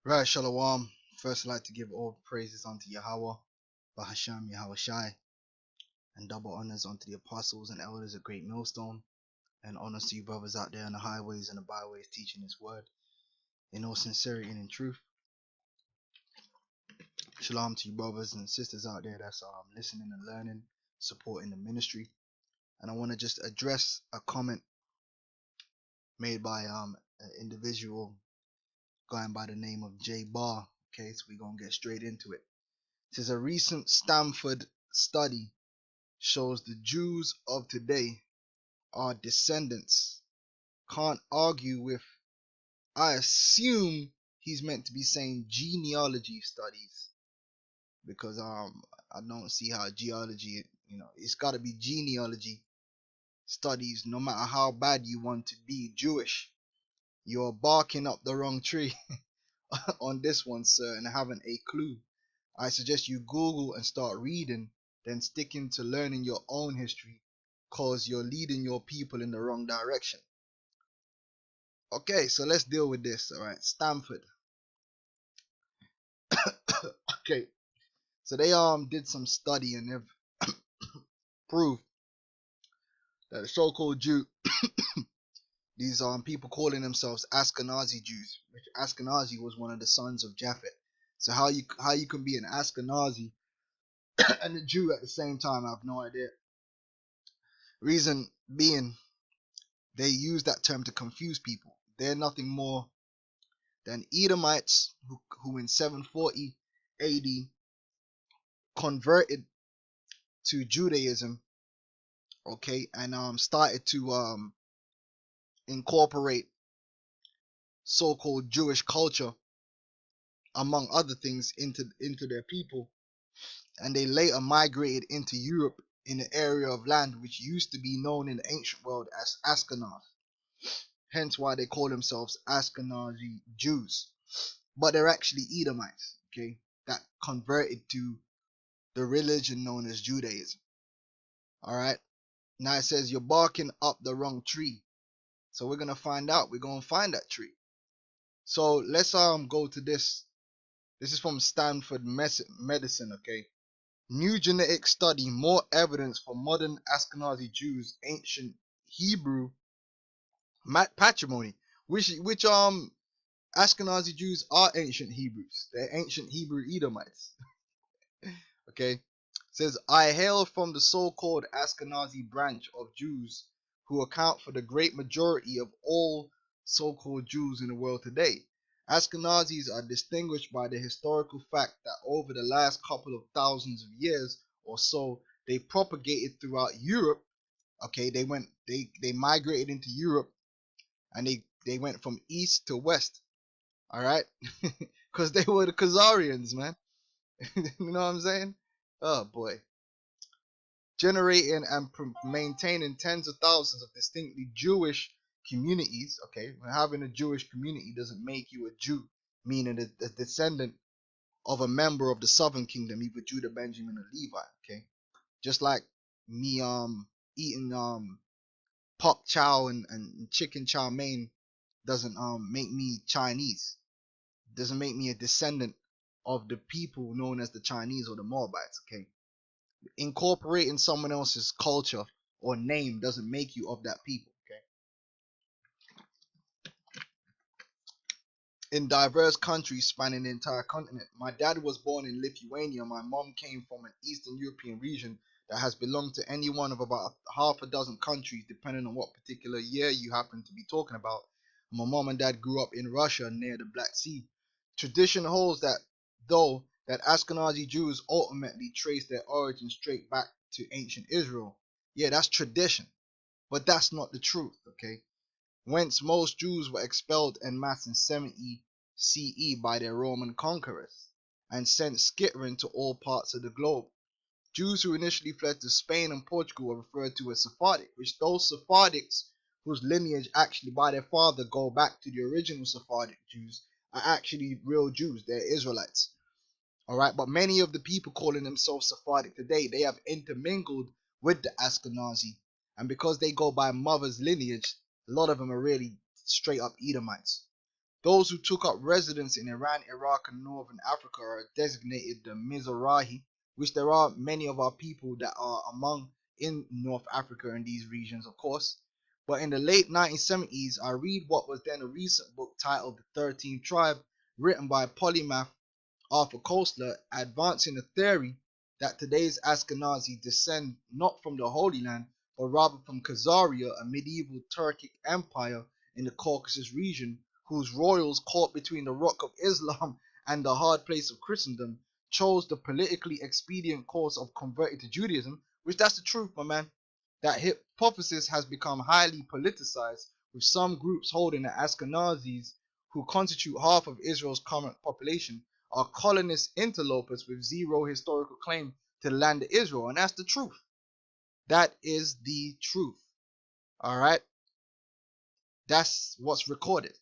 Right, Shalom. First, I'd like to give all praises unto Yahweh, Bahasham Yahweh Shai, and double honors unto the apostles and elders of Great Millstone, and honors to you brothers out there on the highways and the byways teaching His word in all sincerity and in truth. Shalom to you brothers and sisters out there that's listening and learning, supporting the ministry. And I want to just address a comment made by an individual going by the name of J Bar. Okay, so we're gonna get straight into it. It says a recent Stanford study shows the Jews of today are descendants. Can't argue with, I assume he's meant to be saying genealogy studies, because I don't see how geology, it's got to be genealogy studies. No matter how bad you want to be Jewish, you're barking up the wrong tree on this one, sir, and haven't a clue. I suggest you Google and start reading, then sticking to learning your own history, cause you're leading your people in the wrong direction. Okay, so let's deal with this. All right, Stanford. Okay, so they did some study and they've proved that the so-called Jew, these people calling themselves Ashkenazi Jews, which Ashkenazi was one of the sons of Japhet. So how you can be an Ashkenazi and a Jew at the same time, I have no idea. Reason being, they use that term to confuse people. They're nothing more than Edomites who in 740 AD converted to Judaism, okay, and started to incorporate so-called Jewish culture, among other things, into their people, and they later migrated into Europe in an area of land which used to be known in the ancient world as Ashkenaz. Hence why they call themselves Ashkenazi Jews. But they're actually Edomites, okay, that converted to the religion known as Judaism. Alright, now it says you're barking up the wrong tree. So we're gonna find out. We're gonna find that tree. So let's go to this. This is from Stanford Medicine, okay. New genetic study, more evidence for modern Ashkenazi Jews, ancient Hebrew patrimony. Which Ashkenazi Jews are ancient Hebrews. They're ancient Hebrew Edomites. Okay. It says, I hail from the so-called Ashkenazi branch of Jews who account for the great majority of all so-called Jews in the world today. Ashkenazis are distinguished by the historical fact that over the last couple of thousands of years or so, they propagated throughout Europe. Okay, they migrated into Europe, and they went from east to west. All right, because they were the Khazarians, man. You know what I'm saying? Oh boy. Generating and maintaining tens of thousands of distinctly Jewish communities. Okay, having a Jewish community doesn't make you a Jew, meaning a descendant of a member of the southern kingdom, either Judah, Benjamin, or Levi. Okay, just like me eating pork chow and chicken chow mein doesn't make me Chinese. Doesn't make me a descendant of the people known as the Chinese or the Moabites. Okay, incorporating someone else's culture or name doesn't make you of that people. Okay, in diverse countries spanning the entire continent. My dad was born in Lithuania. My mom came from an Eastern European region that has belonged to any one of about half a dozen countries, depending on what particular year you happen to be talking about. My mom and dad grew up in Russia near the Black Sea. Tradition holds that, though, that Ashkenazi Jews ultimately trace their origins straight back to ancient Israel. Yeah, that's tradition, but that's not the truth, okay? Whence most Jews were expelled en masse in 70 CE by their Roman conquerors and sent skittering to all parts of the globe. Jews who initially fled to Spain and Portugal were referred to as Sephardic, which those Sephardics whose lineage actually by their father go back to the original Sephardic Jews are actually real Jews. They're Israelites. Alright, but many of the people calling themselves Sephardic today, they have intermingled with the Ashkenazi, and because they go by mother's lineage, a lot of them are really straight up Edomites. Those who took up residence in Iran, Iraq, and northern Africa are designated the Mizrahi, which there are many of our people that are among in North Africa and these regions, of course. But in the late 1970s, I read what was then a recent book titled The 13th Tribe, written by polymath Arthur Koestler, advancing the theory that today's Ashkenazi descend not from the Holy Land, but rather from Khazaria, a medieval Turkic empire in the Caucasus region, whose royals, caught between the rock of Islam and the hard place of Christendom, chose the politically expedient course of converting to Judaism, which that's the truth, my man. That hypothesis has become highly politicized, with some groups holding that Ashkenazis, who constitute half of Israel's current population, are colonist interlopers with zero historical claim to the land of Israel. And that's the truth. That is the truth. Alright? That's what's recorded.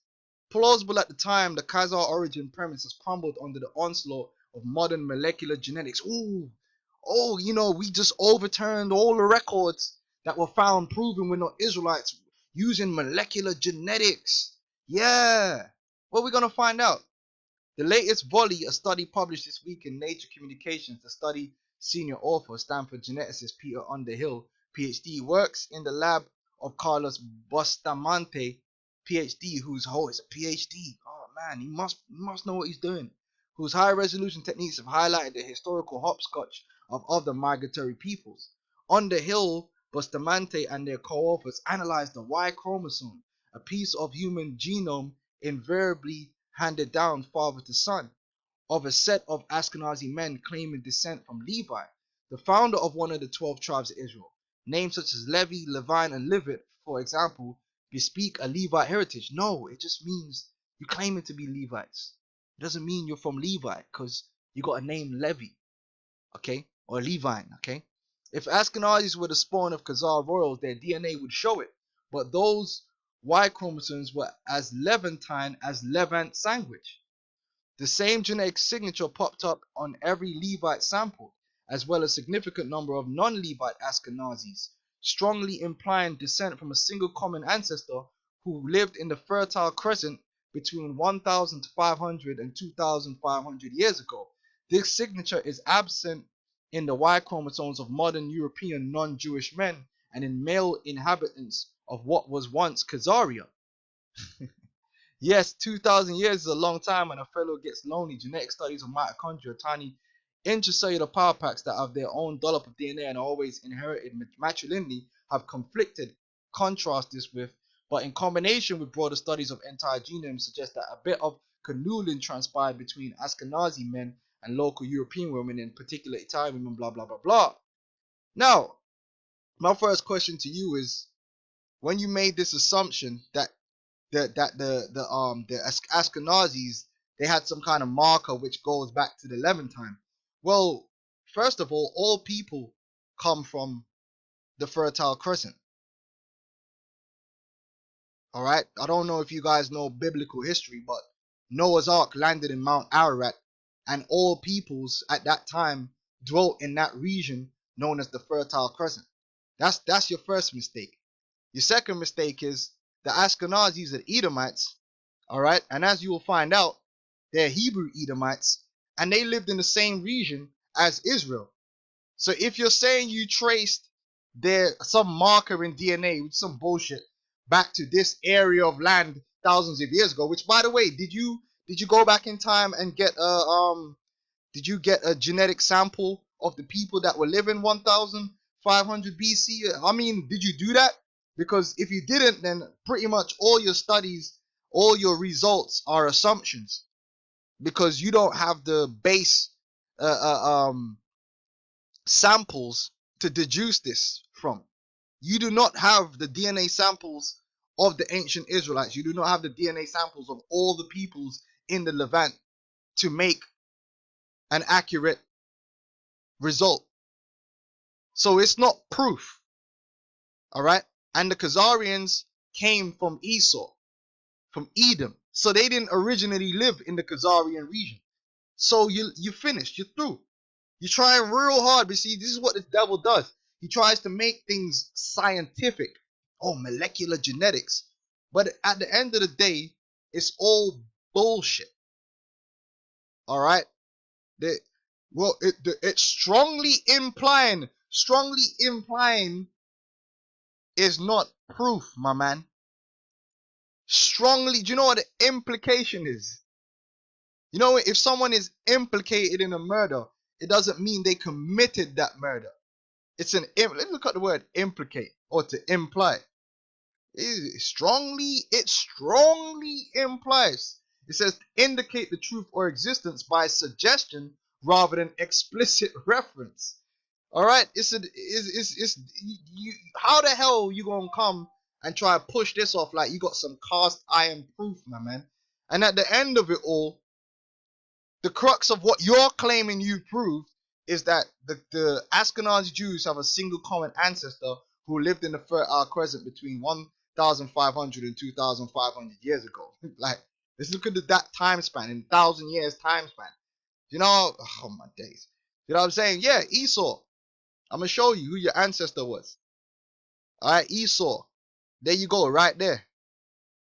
Plausible at the time, the Khazar origin premise has crumbled under the onslaught of modern molecular genetics. We just overturned all the records that were found proving we're not Israelites using molecular genetics. Yeah. What are we going to find out? The latest volley, a study published this week in Nature Communications, the study senior author, Stanford geneticist Peter Underhill, PhD, works in the lab of Carlos Bustamante, PhD, whose is a PhD. Oh man, he must know what he's doing. Whose high-resolution techniques have highlighted the historical hopscotch of other migratory peoples. Underhill, Bustamante, and their co-authors analyzed the Y chromosome, a piece of human genome invariably handed down father to son, of a set of Ashkenazi men claiming descent from Levi, the founder of one of the 12 tribes of Israel. Names such as Levi, Levine, and Levit, for example, bespeak a Levite heritage. No, it just means you're claiming to be Levites. It doesn't mean you're from Levi because you got a name Levi, okay, or Levine, okay. If Ashkenazis were the spawn of Khazar royals, their DNA would show it, but those Y chromosomes were as Levantine as Levant sandwich. The same genetic signature popped up on every Levite sample, as well as a significant number of non-Levite Ashkenazis, strongly implying descent from a single common ancestor who lived in the Fertile Crescent between 1,500 and 2,500 years ago. This signature is absent in the Y chromosomes of modern European non-Jewish men and in male inhabitants of what was once Khazaria. Yes, 2,000 years is a long time and a fellow gets lonely. Genetic studies of mitochondria, tiny intracellular power packs that have their own dollop of DNA and are always inherited matrilineally, have conflicted. Contrast this with, but in combination with broader studies of entire genomes, suggest that a bit of canoodling transpired between Ashkenazi men and local European women, in particular Italian women, blah, blah, blah, blah. Now, my first question to you is, when you made this assumption that the Ashkenazis, they had some kind of marker which goes back to the Levantine. Well, first of all people come from the Fertile Crescent. Alright? I don't know if you guys know biblical history, but Noah's Ark landed in Mount Ararat, and all peoples at that time dwelt in that region known as the Fertile Crescent. That's your first mistake. Your second mistake is the Ashkenazis are Edomites, alright? And as you will find out, they're Hebrew Edomites, and they lived in the same region as Israel. So if you're saying you traced some marker in DNA with some bullshit back to this area of land thousands of years ago, which, by the way, did you go back in time and get a genetic sample of the people that were living 1,500 BC? I mean, did you do that? Because if you didn't, then pretty much all your studies, all your results are assumptions, because you don't have the base samples to deduce this from. You do not have the DNA samples of the ancient Israelites. You do not have the DNA samples of all the peoples in the Levant to make an accurate result. So it's not proof. Alright? And the Khazarians came from Esau, from Edom. So they didn't originally live in the Khazarian region. So you finished. You're through. You're trying real hard, but see, this is what the devil does. He tries to make things scientific. Oh, molecular genetics. But at the end of the day, It's all bullshit. All right. It's strongly implying is not proof, my man. Strongly, do you know what the implication is? You know, if someone is implicated in a murder, it doesn't mean they committed that murder. Let's look at the word implicate, or to imply. It strongly implies. It says indicate the truth or existence by suggestion rather than explicit reference. All right, how the hell you gonna come and try to push this off like you got some cast iron proof, my man? And at the end of it all, the crux of what you're claiming you proved is that the Ashkenazi Jews have a single common ancestor who lived in the Fertile Crescent between 1,500 and 2,500 years ago. Like, let's look at that time span, in 1,000 years time span. You know, oh my days. You know what I'm saying? Yeah, Esau. I'm going to show you who your ancestor was. All right, Esau. There you go, right there.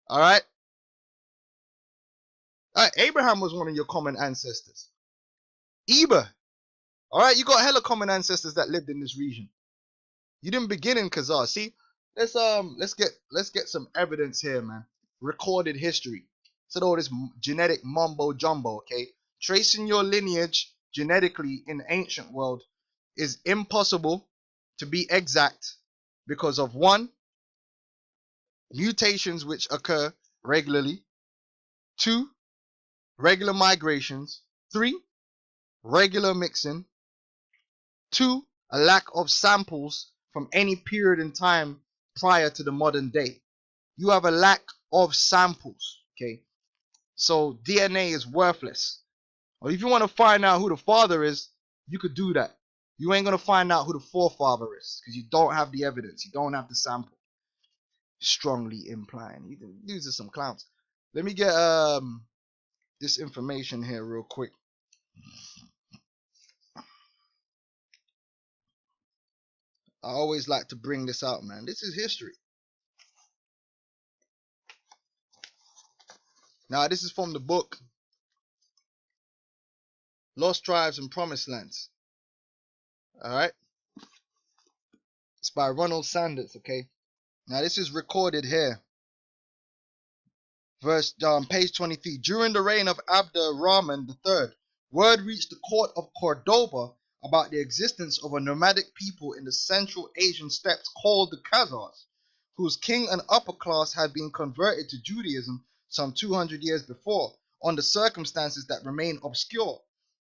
All right. Abraham was one of your common ancestors. Eber. All right, you got hella common ancestors that lived in this region. You didn't begin in Khazar. See, let's get some evidence here, man. Recorded history. So all this genetic mumbo jumbo, okay? Tracing your lineage genetically in the ancient world is impossible to be exact because of 1, mutations which occur regularly, 2, regular migrations, 3, regular mixing, 2, a lack of samples from any period in time prior to the modern day. You have a lack of samples, okay? So DNA is worthless. Or if you want to find out who the father is, you could do that. You ain't going to find out who the forefather is because you don't have the evidence. You don't have the sample. Strongly implying. These are some clowns. Let me get this information here real quick. I always like to bring this out, man. This is history. Now, this is from the book Lost Tribes and Promised Lands. Alright? It's by Ronald Sanders, okay? Now, this is recorded here. Page 23. During the reign of Abd-Rahman III, word reached the court of Cordoba about the existence of a nomadic people in the Central Asian steppes called the Khazars, whose king and upper class had been converted to Judaism some 200 years before, under circumstances that remain obscure.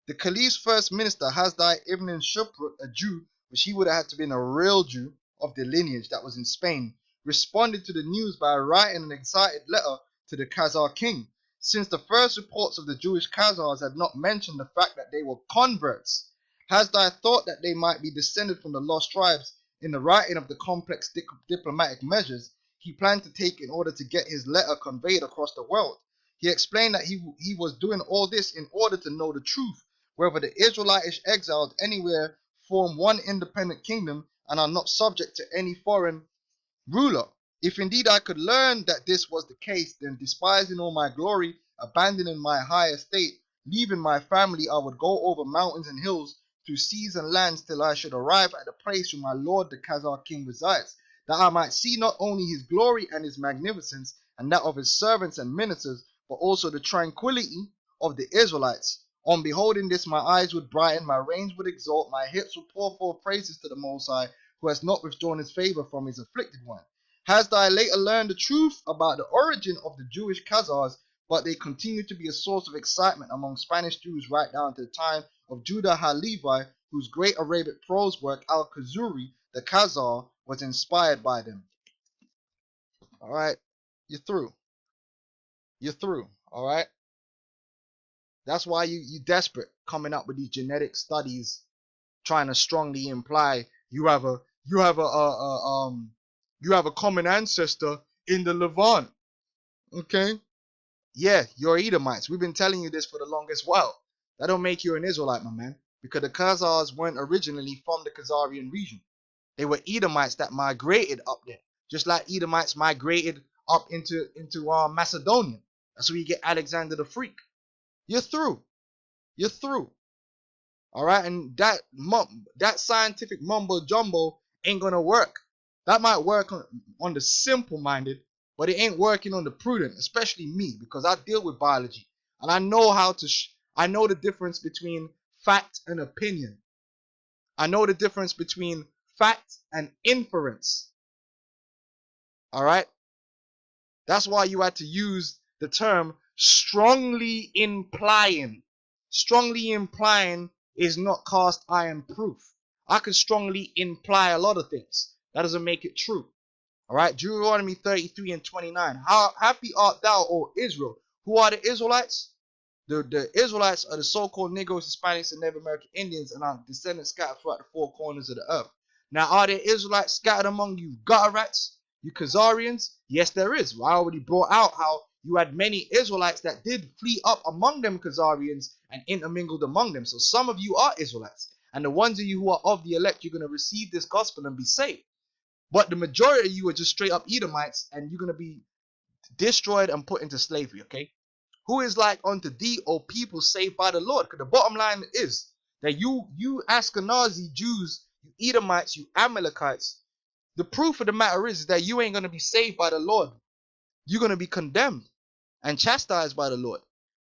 The Caliph's first minister, Hasdai ibn Shuprut, a Jew, which he would have had to be a real Jew of the lineage that was in Spain, responded to the news by writing an excited letter to the Khazar king. Since the first reports of the Jewish Khazars had not mentioned the fact that they were converts, Hasdai thought that they might be descended from the lost tribes. In the writing of the complex diplomatic measures he planned to take in order to get his letter conveyed across the world. He explained that he was doing all this in order to know the truth, whether the Israelitish exiles anywhere form one independent kingdom and are not subject to any foreign ruler. If indeed I could learn that this was the case, then despising all my glory, abandoning my high estate, leaving my family, I would go over mountains and hills, through seas and lands, till I should arrive at the place where my lord the Khazar king resides, that I might see not only his glory and his magnificence, and that of his servants and ministers, but also the tranquility of the Israelites. On beholding this, my eyes would brighten, my reins would exalt, my hips would pour forth praises to the Most High, who has not withdrawn his favor from his afflicted one. Hasdai later learned the truth about the origin of the Jewish Khazars, but they continued to be a source of excitement among Spanish Jews right down to the time of Judah ha-Levi, whose great Arabic prose work Al-Khazuri, the Khazar, was inspired by them. Alright, you're through. You're through, alright? That's why you desperate coming up with these genetic studies, trying to strongly imply you have a common ancestor in the Levant. Okay? Yeah, you're Edomites. We've been telling you this for the longest while. That don't make you an Israelite, my man. Because the Khazars weren't originally from the Khazarian region. They were Edomites that migrated up there. Just like Edomites migrated up into Macedonia. That's where you get Alexander the Freak. You're through. You're through. All right, and that scientific mumbo jumbo ain't gonna work. That might work on the simple-minded, but it ain't working on the prudent, especially me, because I deal with biology and I know how to. I know the difference between fact and opinion. I know the difference between fact and inference. All right, that's why you had to use the term strongly implying. Strongly implying is not cast iron proof. I can strongly imply a lot of things. That doesn't make it true. All right, Deuteronomy 33 and 29. How happy art thou, O Israel? Who are the Israelites? The Israelites are the so-called Negroes, Hispanics, and Native American Indians, and our descendants scattered throughout the four corners of the earth. Now, are there Israelites scattered among you gutter rats, you Khazarians? Yes, there is. I already brought out how you had many Israelites that did flee up among them Khazarians and intermingled among them. So some of you are Israelites. And the ones of you who are of the elect, you're going to receive this gospel and be saved. But the majority of you are just straight up Edomites, and you're going to be destroyed and put into slavery, okay? Who is like unto thee, O people saved by the Lord? Because the bottom line is that you Ashkenazi Jews, you Edomites, you Amalekites, the proof of the matter is that you ain't going to be saved by the Lord. You're going to be condemned and chastised by the Lord.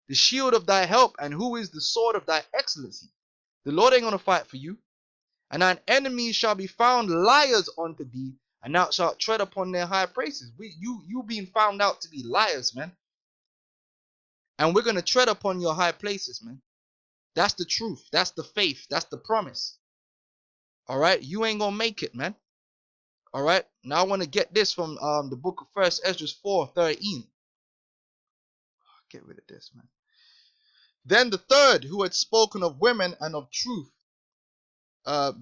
The shield of thy help, and who is the sword of thy excellency? The Lord ain't going to fight for you. And thine enemies shall be found liars unto thee, and thou shalt tread upon their high places. You being found out to be liars, man. And we're going to tread upon your high places, man. That's the truth. That's the faith. That's the promise. All right? You ain't going to make it, man. All right? Now I want to get this from the book of 1 Esdras 4:13. Get rid of this, man. Then the third, who had spoken of women and of truth,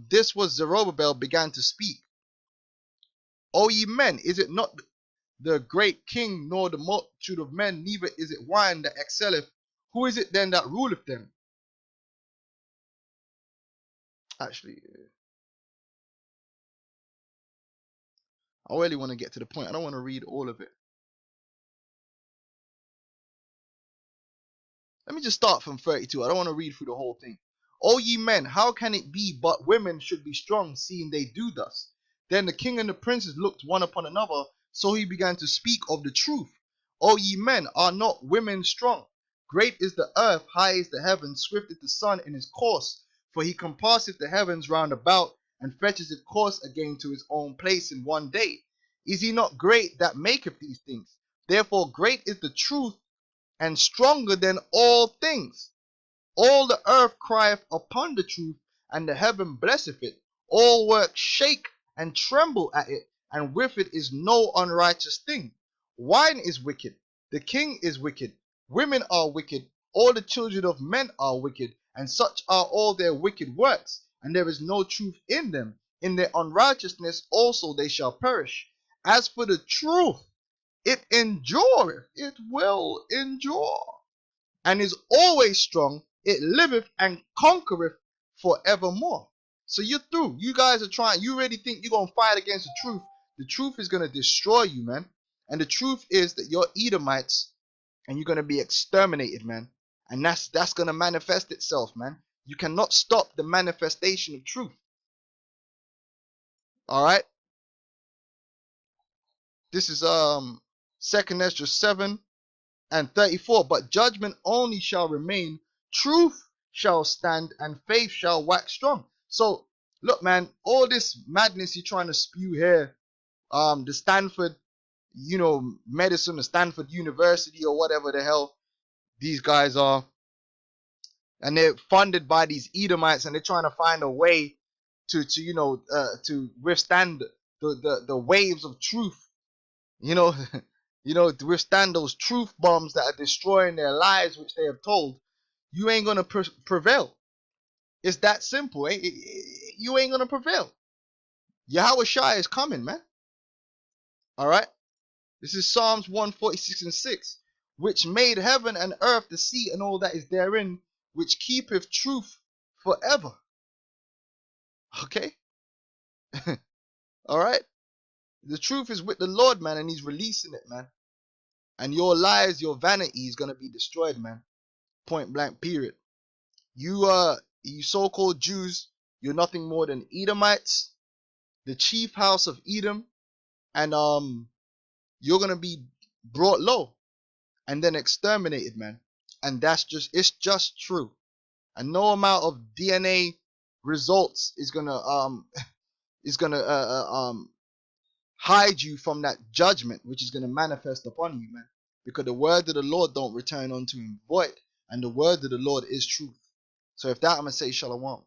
this was Zerubbabel, began to speak. O ye men, is it not the great king, nor the multitude of men, neither is it wine that excelleth? Who is it then that ruleth them? Actually, I really want to get to the point. I don't want to read all of it. Let me just start from 32. I don't want to read through the whole thing. O ye men, how can it be but women should be strong, seeing they do thus? Then the king and the princes looked one upon another, so he began to speak of the truth. O ye men, are not women strong? Great is the earth, high is the heaven, swift is the sun in his course. For he compasseth the heavens round about, and fetcheth his course again to his own place in one day. Is he not great that maketh these things? Therefore great is the truth, and stronger than all things. All the earth crieth upon the truth, and the heaven blesseth it. All works shake and tremble at it, and with it is no unrighteous thing. Wine is wicked, the king is wicked, women are wicked, all the children of men are wicked, and such are all their wicked works, and there is no truth in them. In their unrighteousness also they shall perish. As for the truth, it endureth, it will endure, and is always strong. It liveth and conquereth forevermore. So you're through. You guys are trying. You really think you're going to fight against the truth. The truth is going to destroy you, man. And the truth is that you're Edomites, and you're going to be exterminated, man. And that's going to manifest itself, man. You cannot stop the manifestation of truth. All right. This is 2 Esdras 7 and 34. But judgment only shall remain, truth shall stand, and faith shall wax strong. So look, man, all this madness you're trying to spew here, the Stanford, medicine, the Stanford University, or whatever the hell these guys are, and they're funded by these Edomites, and they're trying to find a way to withstand the waves of truth, to withstand those truth bombs that are destroying their lives, which they have told. You ain't gonna prevail. It's that simple. You ain't gonna prevail. Yahweh Shai is coming, man. All right. This is Psalms 146 and 6, which made heaven and earth, the sea, and all that is therein, which keepeth truth forever. Okay. All right. The truth is with the Lord, man, and he's releasing it, man. And your lies, your vanity is gonna be destroyed, man. Point blank, period. You so-called Jews, you're nothing more than Edomites, the chief house of Edom, and you're gonna be brought low and then exterminated, man. And it's just true. And no amount of DNA results is gonna hide you from that judgment which is gonna manifest upon you, man. Because the word of the Lord don't return unto him void, and the word of the Lord is truth. So if that, I'm gonna say shalom.